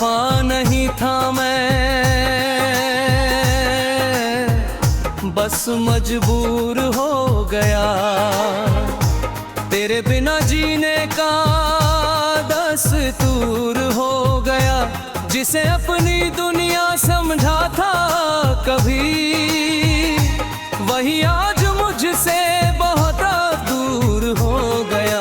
बेवफा नहीं था मैं, बस मजबूर हो गया। तेरे बिना जीने का दस्तूर हो गया। जिसे अपनी दुनिया समझा था कभी, वही आज मुझसे बहुत दूर हो गया।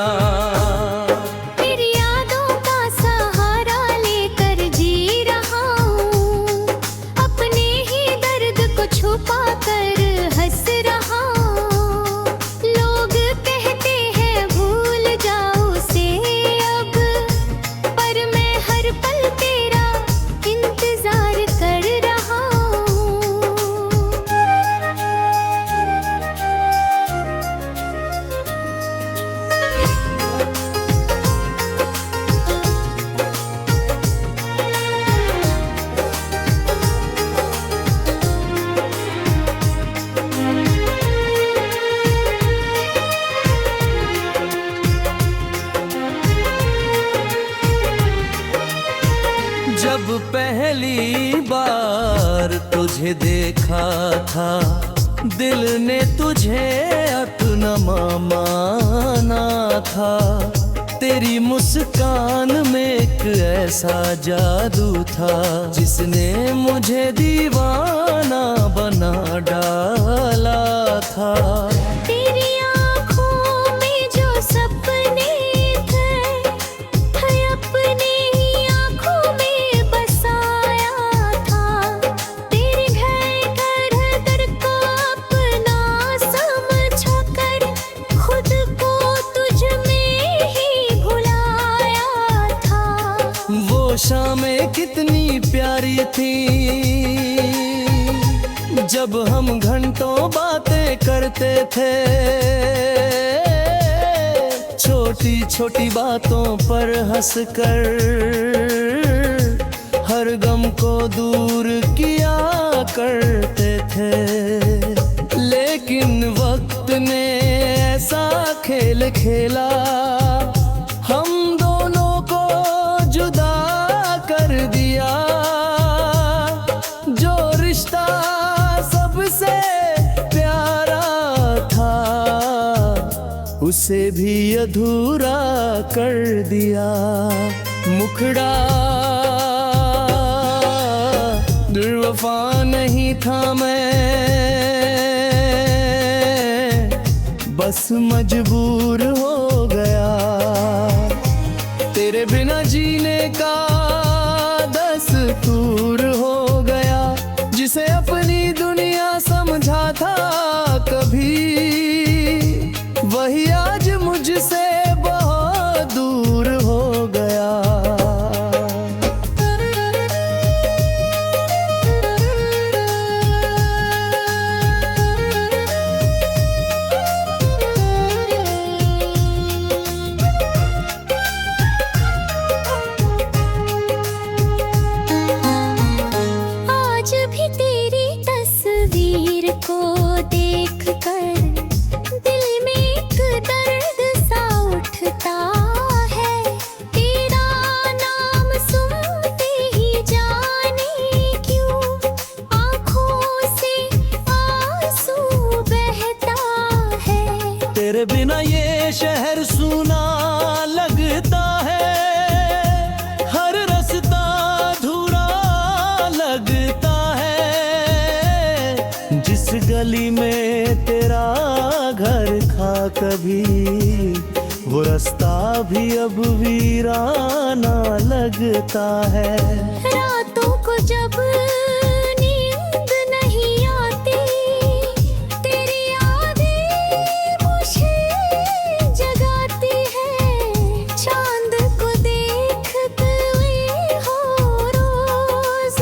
जब पहली बार तुझे देखा था, दिल ने तुझे अपना माना था। तेरी मुस्कान में एक ऐसा जादू था, जिसने मुझे दीवाना बना डाला था। शामें कितनी प्यारी थी, जब हम घंटों बातें करते थे। छोटी छोटी बातों पर हंसकर हर गम को दूर किया करते थे। लेकिन वक्त ने ऐसा खेल खेला, हम दोनों को जुदा कर दिया। जो रिश्ता सबसे प्यारा था, उसे भी अधूरा कर दिया। मुखड़ा बेवफा नहीं था मैं, बस मजबूर हो गया। तेरे बिना जीने का दस्तूर हो गया। जिसे अपनी दुनिया समझा था कभी, वही आज मुझसे बहुत दूर हो गया। तेरे बिना ये शहर सूना लगता है, हर रास्ता अधूरा लगता है। जिस गली में तेरा घर था कभी, वो रास्ता भी अब वीराना लगता है। रातों को जब नींद नहीं आती, तेरी यादें मुझे जगाती है। चांद को देखते हुए हो रोज,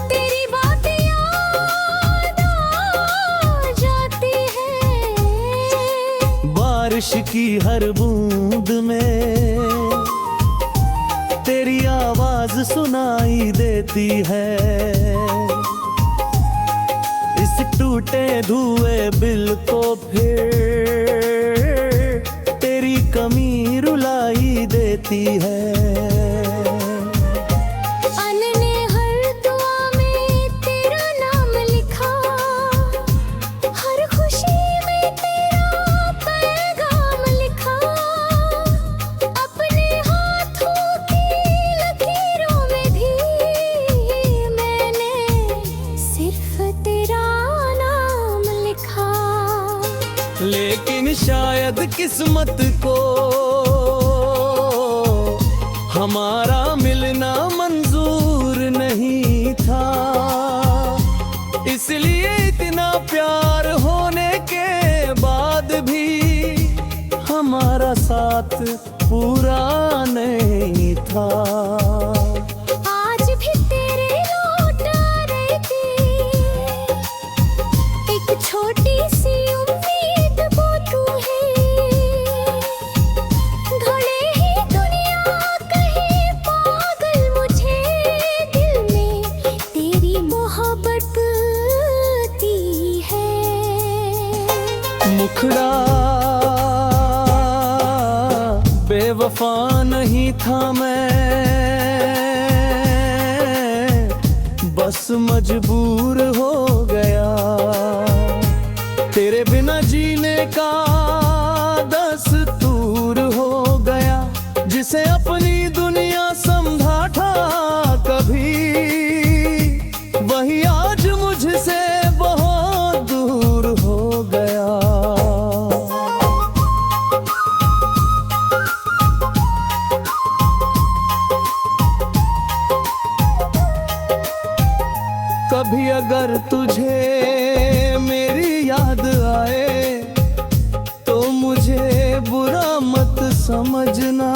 तेरी बातें याद आ जाती है। बारिश की हर बूंद में तेरी आवाज सुनाई देती है। इस टूटे धुए बिल को फिर तेरी कमी रुलाई देती है। किस्मत को हमारा मिलना मंजूर नहीं था, इसलिए इतना प्यार होने के बाद भी हमारा साथ पूरा नहीं था। आज भी तेरे लौट आ रही थी, एक छोटी सी उम्मीद वो तू है। घड़े ही दुनिया कहे पागल, मुझे दिल में तेरी मोहब्बत दी है। मुखड़ा बेवफा नहीं था मैं, बस मजबूर हो गया। तेरे बिना जीने का दस्तूर हो गया, जिसे अपनी दुनिया समझा था कभी, वही आज मुझसे बहुत दूर हो गया। कभी अगर तुझे मेरी याद आए तो मुझे बुरा मत समझना,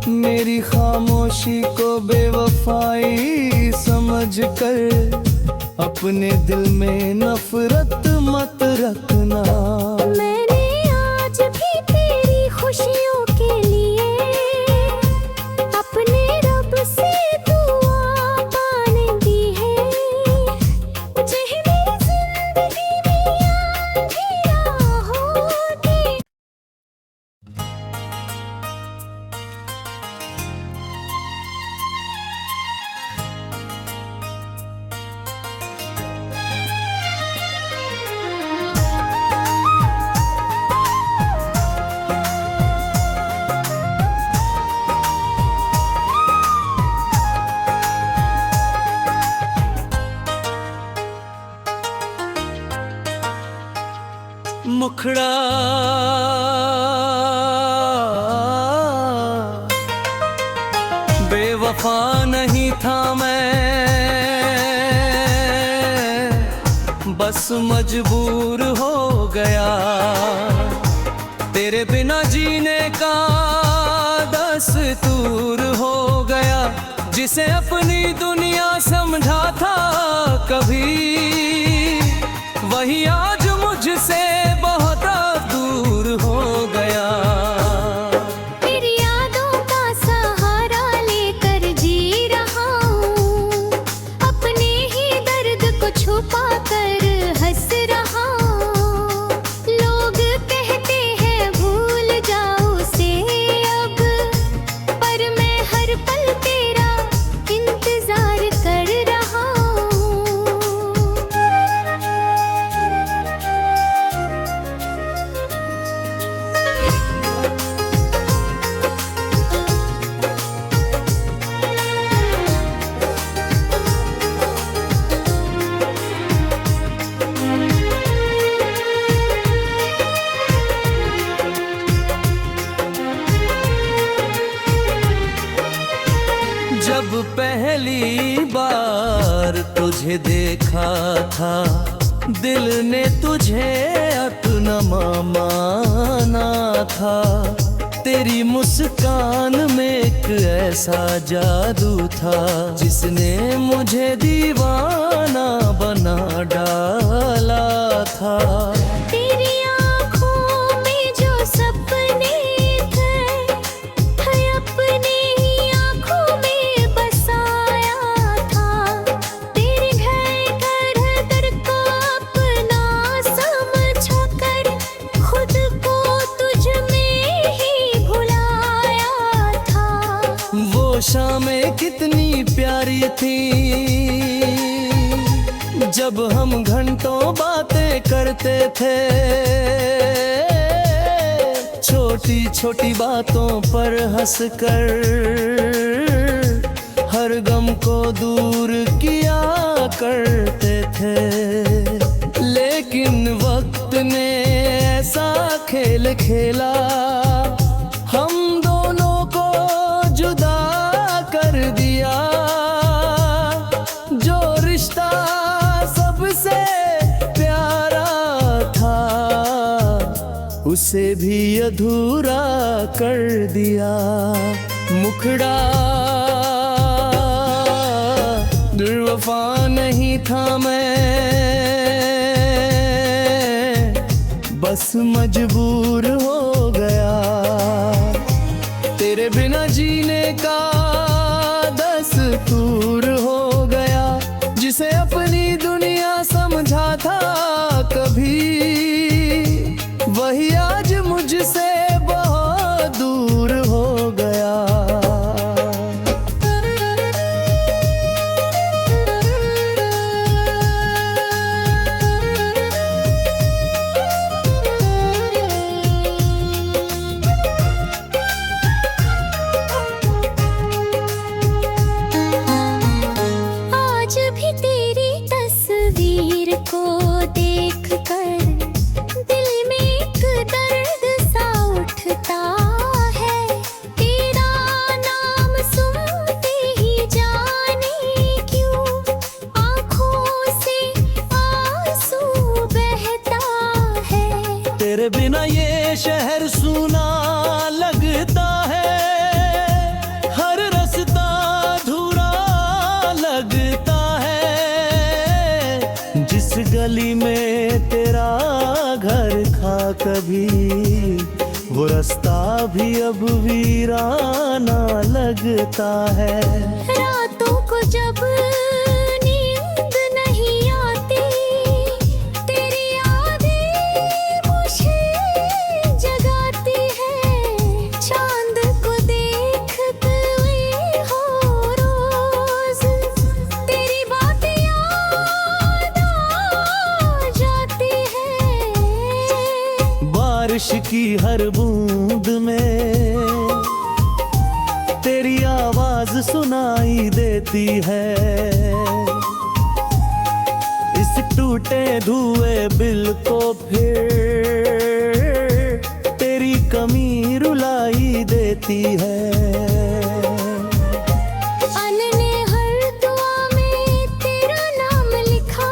मेरी खामोशी को बेवफाई समझकर अपने दिल में नफरत मत रखना। मैंने आज भी तेरी खुशियों के लिए अपने रब से दुआ मांग दी है। मुझे मेरी जिंदगी में अंधेरा होगी। मुखड़ा बेवफा नहीं था मैं, बस मजबूर हो गया। तेरे बिना जीने का दस्तूर हो गया, जिसे अपनी दुनिया समझा था कभी, वही आज मुझसे बहुत दूर हो गया। तेरी यादों का सहारा लेकर जी रहा हूँ, अपने ही दर्द को छुपा कर हंस रहा हूँ। लोग कहते हैं भूल जाओ उसे अब, पर मैं हर पल तेरा इंतजार कर रहा हूँ। जब पहली बार तुझे देखा था, दिल ने तुझे अपना माना था। तेरी मुस्कान में एक ऐसा जादू था, जिसने मुझे दीवाना बना डाला था। तेरी आँखों में जो सपने थे, है अपने ही आँखों में बसाया था। तेरे घर घर को अपना समझ कर खुद को तुझ में ही भुलाया था। वो शामें कितनी प्यारी थी, जब हम घंटों बातें करते थे। छोटी छोटी बातों पर हंसकर हर गम को दूर किया करते थे। लेकिन वक्त ने ऐसा खेल खेला, हम दोनों को जुदा कर दिया। जो रिश्ता सबसे प्यारा था, उसे भी अधूरा कर दिया। मुखड़ा बेवफा नहीं था मैं, बस मजबूर हो गया। तेरे बिना जीने का दस्तूर हो गया। जिसे अपनी दुनिया समझा था कभी, वही आज मुझसे बहुत दूर हो गया। को देखकर दिल में एक दर्द सा उठता है। तेरा नाम सुनते ही जाने क्यों आँखों से आंसू बहता है। तेरे बिना ये शहर सूना लगता है, हर रास्ता अधूरा लगता है। जिस गली में तेरा घर था कभी, वो रास्ता भी अब वीराना लगता है। रातों को जब नींद नहीं आती, तेरी यादें मुझे जगाती है। चांद को देखते हुए हो रोज, तेरी बातें याद आ जाती है। बारिश की हर बूंद में तेरी आवाज सुनाई देती है। इस टूटे धुए बिल को फिर तेरी कमी रुलाई देती है। ने हर दुआ में तेरा नाम लिखा,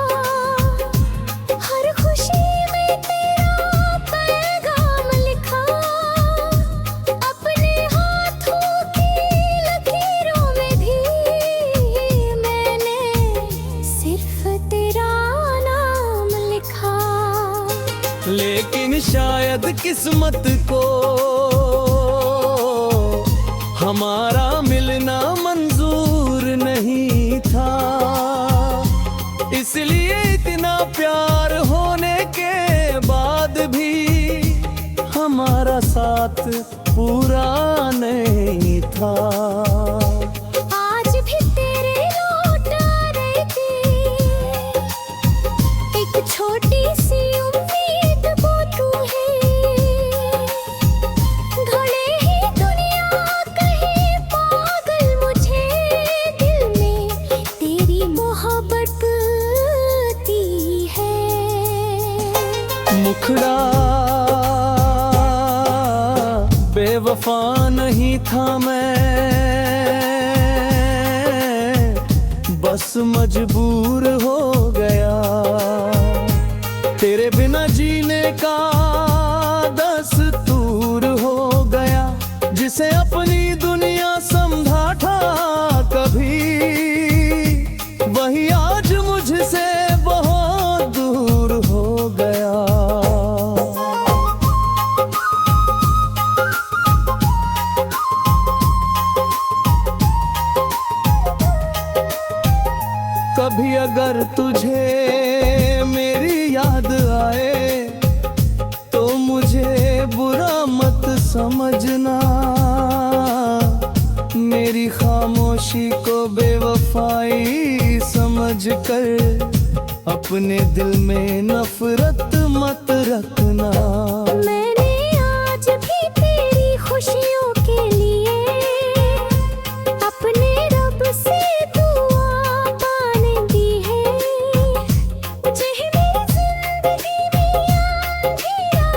हर खुशी में तेरा पैगाम लिखा। अपने हाथों की लकीरों में भी मैंने सिर्फ तेरा नाम लिखा। लेकिन शायद किस्मत को हमारा मिलना मंजूर नहीं था, इसलिए इतना प्यार होने के बाद भी हमारा साथ पूरा नहीं था। आज भी तेरे लौट आ रही थी, एक छोटी सी उम्मीद वो तू है। घड़े ही दुनिया कहे पागल, मुझे दिल में तेरी मोहब्बत दी है। मुखड़ा बेवफा नहीं था मैं, बस मजबूर हो गया। तेरे बिना जीने का दस्तूर हो गया। जिसे अपनी दुनिया समझा था कभी, वही आज मुझसे बहुत दूर हो गया। कभी अगर तुझे मेरी याद आए, तो मुझे बुरा मत समझना। मेरी खामोशी को बेवफाई समझकर अपने दिल में नफरत मत रखना। मैंने आज भी तेरी खुशियों के लिए अपने रब से दुआ पाने दी है। मुझे मेरी जिंदगी में अंधेरा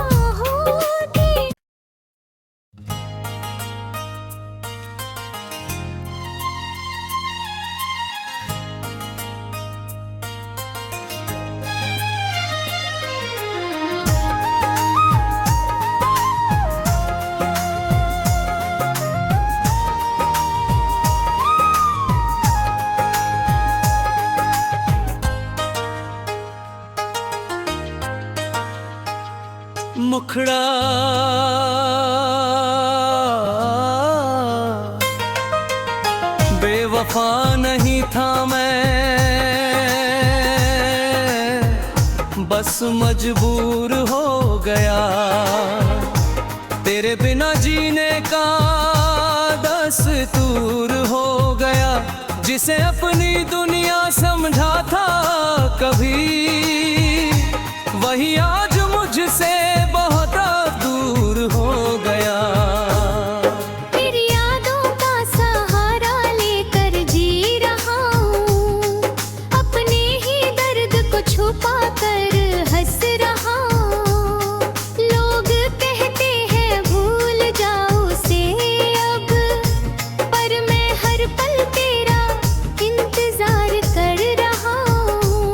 बेवफा नहीं था मैं, बस मजबूर हो गया। तेरे बिना जीने का दस्तूर हो गया। जिसे अपनी दुनिया समझा था कभी, वही आज मुझसे बहुत दूर हो गया। तेरी यादों का सहारा लेकर जी रहा हूँ, अपने ही दर्द को छुपा कर हंस रहा हूँ। लोग कहते हैं भूल जाओ उसे अब, पर मैं हर पल तेरा इंतजार कर रहा हूँ।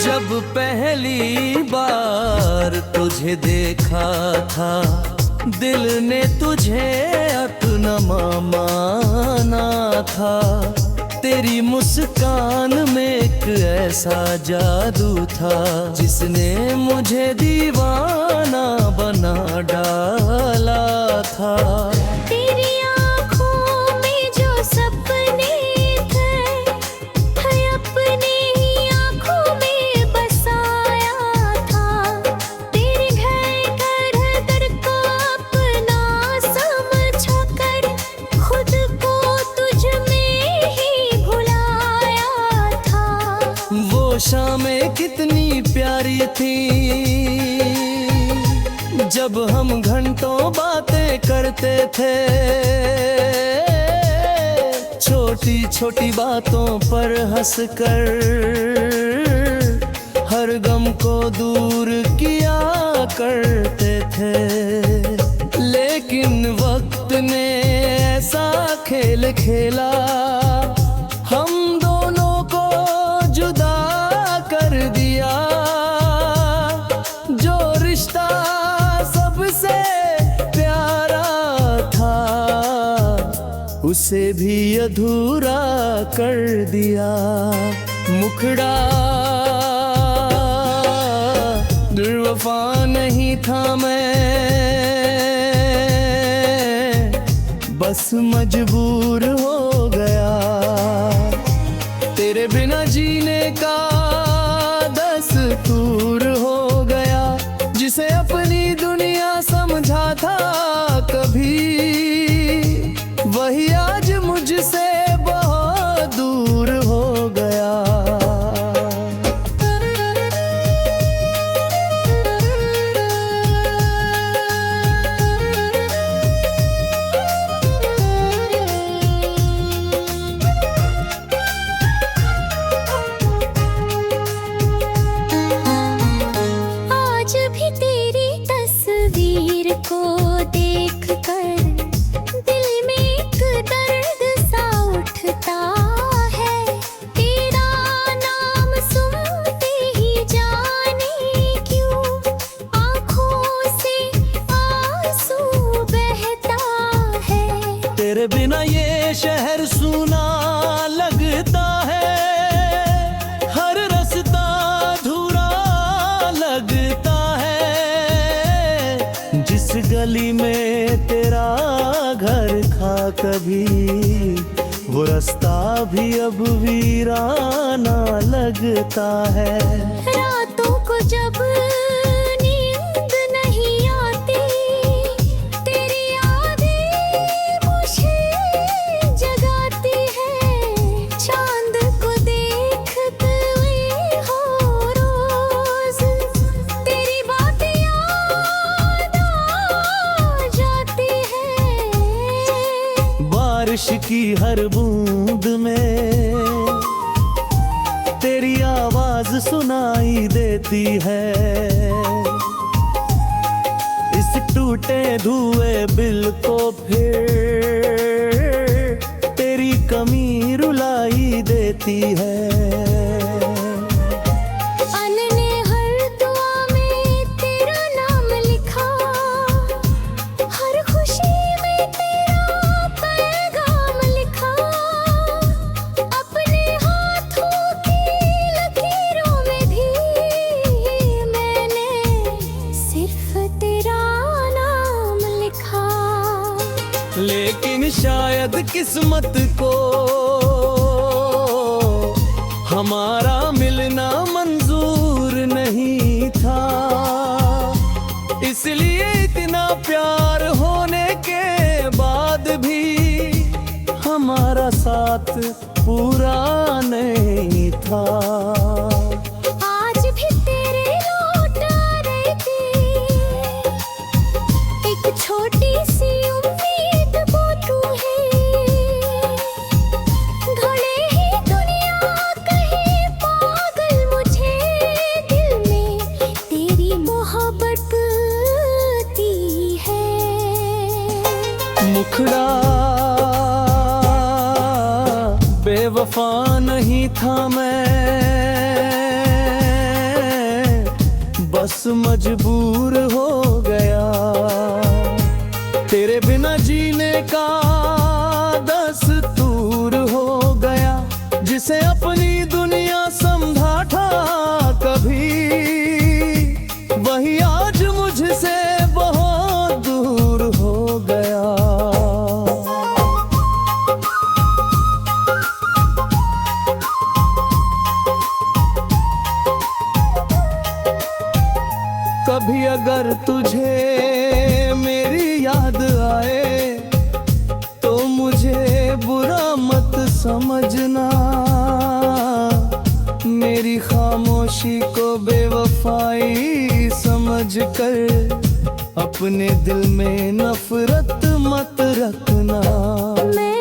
जब पहली बार तुझे देखा था, दिल ने तुझे अपना माना था। तेरी मुस्कान में एक ऐसा जादू था, जिसने मुझे दीवाना बना डाला था। तेरी आँखों में जो सपने थे, है अपने ही आँखों में बसाया था। तेरे घर को अपना समझकर, खुद को तुझ में ही भुलाया था। वो शामें कितनी प्यारी थी, जब हम घंटों बातें करते थे। छोटी छोटी बातों पर हंसकर हर गम को दूर किया करते थे। लेकिन वक्त ने ऐसा खेल खेला, हम दोनों को जुदा कर दिया। जो रिश्ता सबसे प्यारा था, उसे भी अधूरा कर दिया। मुखड़ा बेवफा नहीं था मैं, बस मजबूर हो गया। तेरे बिना जीने का दस्तूर हो गया। जिसे अपनी दुनिया समझा था कभी, वही आज मुझसे बहुत दूर हो गया। आज भी तेरी तस्वीर को देखकर दिल में एक दर्द सा उठता है। तेरा नाम सुनते ही जाने क्यों आँखों से आंसू बहता है। तेरे बिना ये शहर सूना लगता है, हर रास्ता अधूरा लगता है। जिस गली में तेरा घर था कभी, वो रास्ता भी अब वीराना लगता है। रातों को जब नींद नहीं आती, तेरी यादें मुझे जगाती है। चांद को देखते हुए हो रोज, तेरी बातें याद आ जाती है। बारिश की हर बूंद में तेरी आवाज सुनाई देती है। इस टूटे धुए बिल को फिर देती है। अन्न ने हर दुआ में तेरा नाम लिखा, हर खुशी में तेरा पैगाम लिखा। अपने हाथों की लकीरों में भी मैंने सिर्फ तेरा नाम लिखा। लेकिन शायद किस्मत को हमारा मिलना मंजूर नहीं था, इसलिए इतना प्यार होने के बाद भी हमारा साथ पूरा नहीं था। आज भी तेरे लौट आ रही थी, एक छोटी सी उम्मीद वो तू है। घड़े ही दुनिया कहे पागल, मुझे दिल में तेरी मोहब्बत दी है। मुखड़ा बेवफा नहीं था मैं, बस मजबूर हो गया। तेरे बिना जीने का दस्तूर हो गया, जिसे अपनी दुनिया समझा था कभी, वही आज मुझसे बहुत दूर हो गया। कभी अगर तुझे मेरी याद आए तो मुझे बुरा मत समझना, मेरी खामोशी को बेवफाई समझकर अपने दिल में नफरत मत रखना। मैं